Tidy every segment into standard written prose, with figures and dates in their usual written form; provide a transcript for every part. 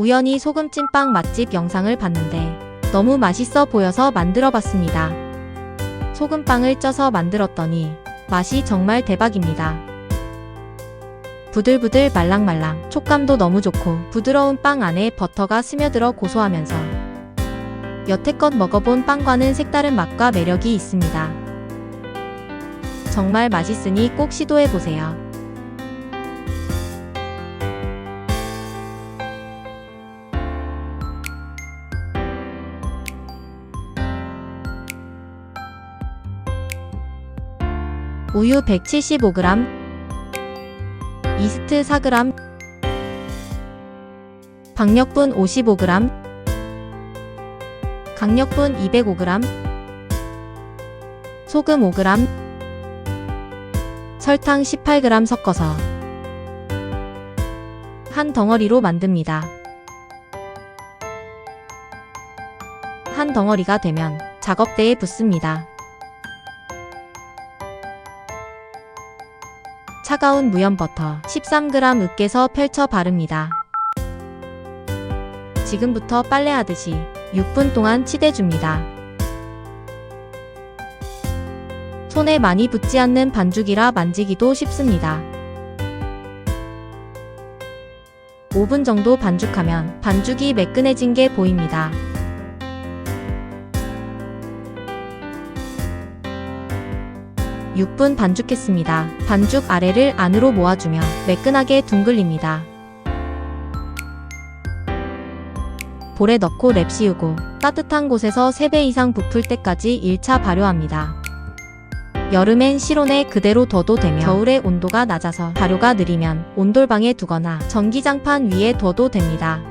우연히 소금찐빵 맛집 영상을 봤는데 너무 맛있어 보여서 만들어 봤습니다. 소금빵을 쪄서 만들었더니 맛이 정말 대박입니다. 부들부들 말랑말랑, 촉감도 너무 좋고 부드러운 빵 안에 버터가 스며들어 고소하면서 여태껏 먹어본 빵과는 색다른 맛과 매력이 있습니다. 정말 맛있으니 꼭 시도해보세요. 우유 175g, 이스트 4g, 박력분 55g, 강력분 205g, 소금 5g, 설탕 18g 섞어서 한 덩어리로 만듭니다. 한 덩어리가 되면 작업대에 붓습니다. 차가운 무염 버터 13g 으깨서 펼쳐 바릅니다. 지금부터 빨래하듯이 6분 동안 치대줍니다. 손에 많이 붙지 않는 반죽이라 만지기도 쉽습니다. 5분 정도 반죽하면 반죽이 매끈해진 게 보입니다. (6분) 반죽했습니다. 반죽 아래를 안으로 모아주며 매끈하게 둥글립니다. 볼에 넣고 랩 씌우고 따뜻한 곳에서 3배 이상 부풀 때까지 1차 발효합니다. 여름엔 실온에 그대로 둬도 되며 겨울에 온도가 낮아서 발효가 느리면 온돌방에 두거나 전기장판 위에 둬도 됩니다.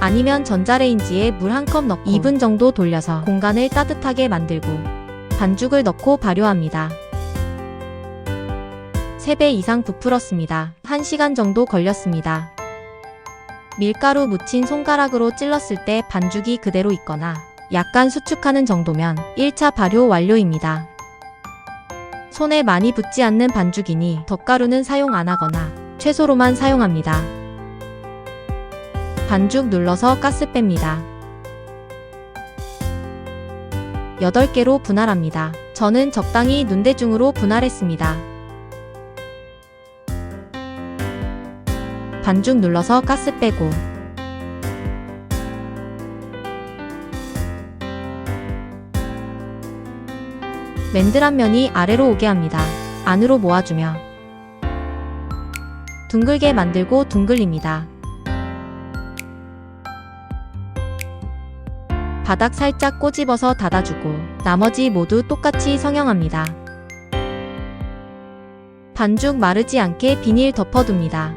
아니면 전자레인지에 물 1컵 넣고 2분 정도 돌려서 공간을 따뜻하게 만들고 반죽을 넣고 발효합니다. 3배 이상 부풀었습니다. 1시간 정도 걸렸습니다. 밀가루 묻힌 손가락으로 찔렀을 때 반죽이 그대로 있거나 약간 수축하는 정도면 1차 발효 완료입니다. 손에 많이 붙지 않는 반죽이니 덧가루는 사용 안 하거나 채소로만 사용합니다. 반죽 눌러서 가스 뺍니다. 8개로 분할합니다. 저는 적당히 눈대중으로 분할했습니다. 반죽 눌러서 가스 빼고 맨들한 면이 아래로 오게 합니다. 안으로 모아주며 둥글게 만들고 둥글립니다. 바닥 살짝 꼬집어서 닫아주고 나머지 모두 똑같이 성형합니다. 반죽 마르지 않게 비닐 덮어둡니다.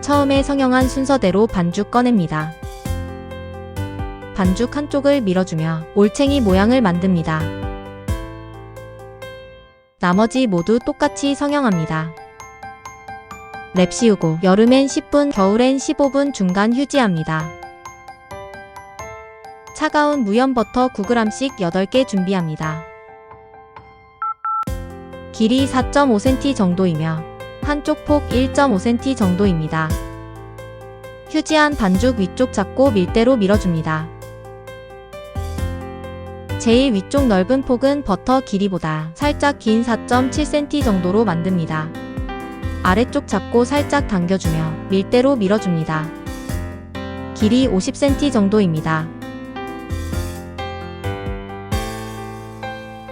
처음에 성형한 순서대로 반죽 꺼냅니다. 반죽 한쪽을 밀어주며 올챙이 모양을 만듭니다. 나머지 모두 똑같이 성형합니다. 랩 씌우고 여름엔 10분, 겨울엔 15분 중간 휴지합니다. 차가운 무염 버터 9g씩 8개 준비합니다. 길이 4.5cm 정도이며 한쪽 폭 1.5cm 정도입니다. 휴지한 반죽 위쪽 잡고 밀대로 밀어줍니다. 제일 위쪽 넓은 폭은 버터 길이보다 살짝 긴 4.7cm 정도로 만듭니다. 아래쪽 잡고 살짝 당겨주며 밀대로 밀어줍니다. 길이 50cm 정도입니다.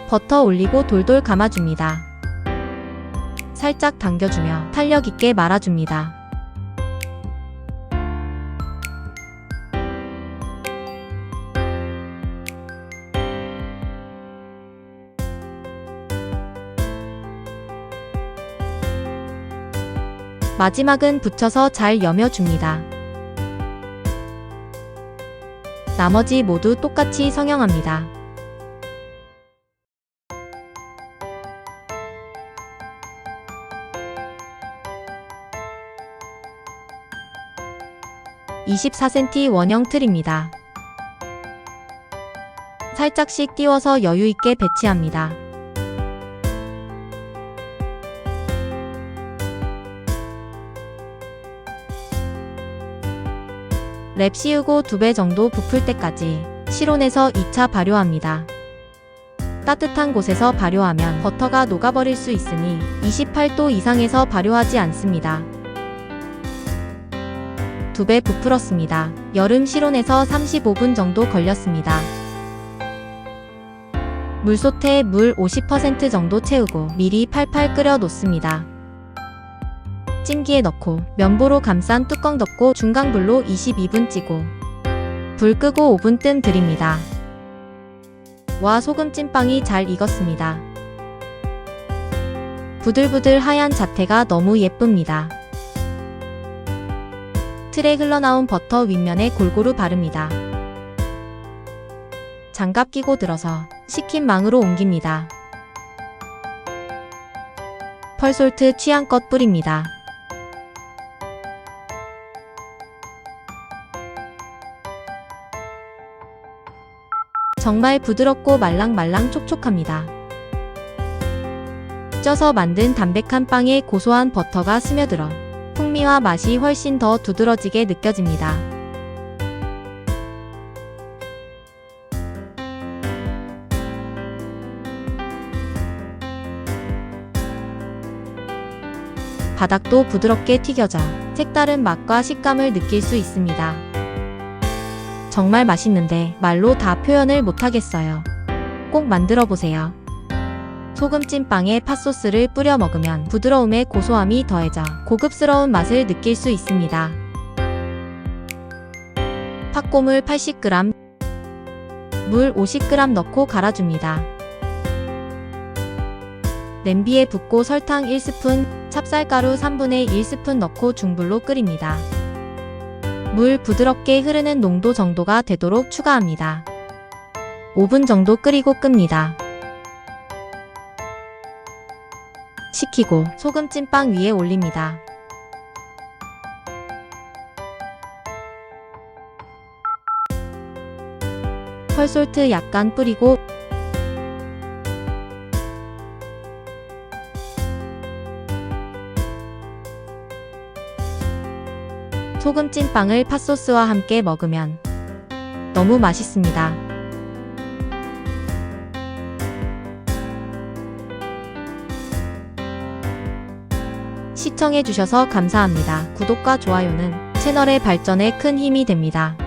버터 올리고 돌돌 감아줍니다. 살짝 당겨주며 탄력 있게 말아줍니다. 마지막은 붙여서 잘 여며줍니다. 나머지 모두 똑같이 성형합니다. (24cm) 원형 틀입니다. 살짝씩 띄워서 여유있게 배치합니다. 랩 씌우고 2배 정도 부풀 때까지 실온에서 2차 발효합니다. 따뜻한 곳에서 발효하면 버터가 녹아버릴 수 있으니 28도 이상에서 발효하지 않습니다. 2배 부풀었습니다. 여름 실온에서 35분 정도 걸렸습니다. 물솥에 물 50% 정도 채우고 미리 팔팔 끓여 놓습니다. 찜기에 넣고 면보로 감싼 뚜껑 덮고 중강불로 22분 찌고 불 끄고 5분 뜸 들입니다. 와, 소금찜빵이 잘 익었습니다. 부들부들 하얀 자태가 너무 예쁩니다. 틀에 흘러나온 버터 윗면에 골고루 바릅니다. 장갑 끼고 들어서 식힌 망으로 옮깁니다. 펄솔트 취향껏 뿌립니다. 정말 부드럽고 말랑말랑 촉촉합니다. 쪄서 만든 담백한 빵에 고소한 버터가 스며들어 풍미와 맛이 훨씬 더 두드러지게 느껴집니다. 바닥도 부드럽게 튀겨져 색다른 맛과 식감을 느낄 수 있습니다. 정말 맛있는데 말로 다 표현을 못하겠어요. 꼭 만들어 보세요. 소금찜빵에 팥소스를 뿌려 먹으면 부드러움에 고소함이 더해져 고급스러운 맛을 느낄 수 있습니다. 팥고물 80g, 물 50g 넣고 갈아줍니다. 냄비에 붓고 설탕 1스푼, 찹쌀가루 3분의 1스푼 넣고 중불로 끓입니다. 물 부드럽게 흐르는 농도 정도가 되도록 추가합니다. 5분 정도 끓이고 끕니다. 식히고 소금찜빵 위에 올립니다. 펄솔트 약간 뿌리고 소금찜빵을 팥소스와 함께 먹으면 너무 맛있습니다. 시청해주셔서 감사합니다. 구독과 좋아요는 채널의 발전에 큰 힘이 됩니다.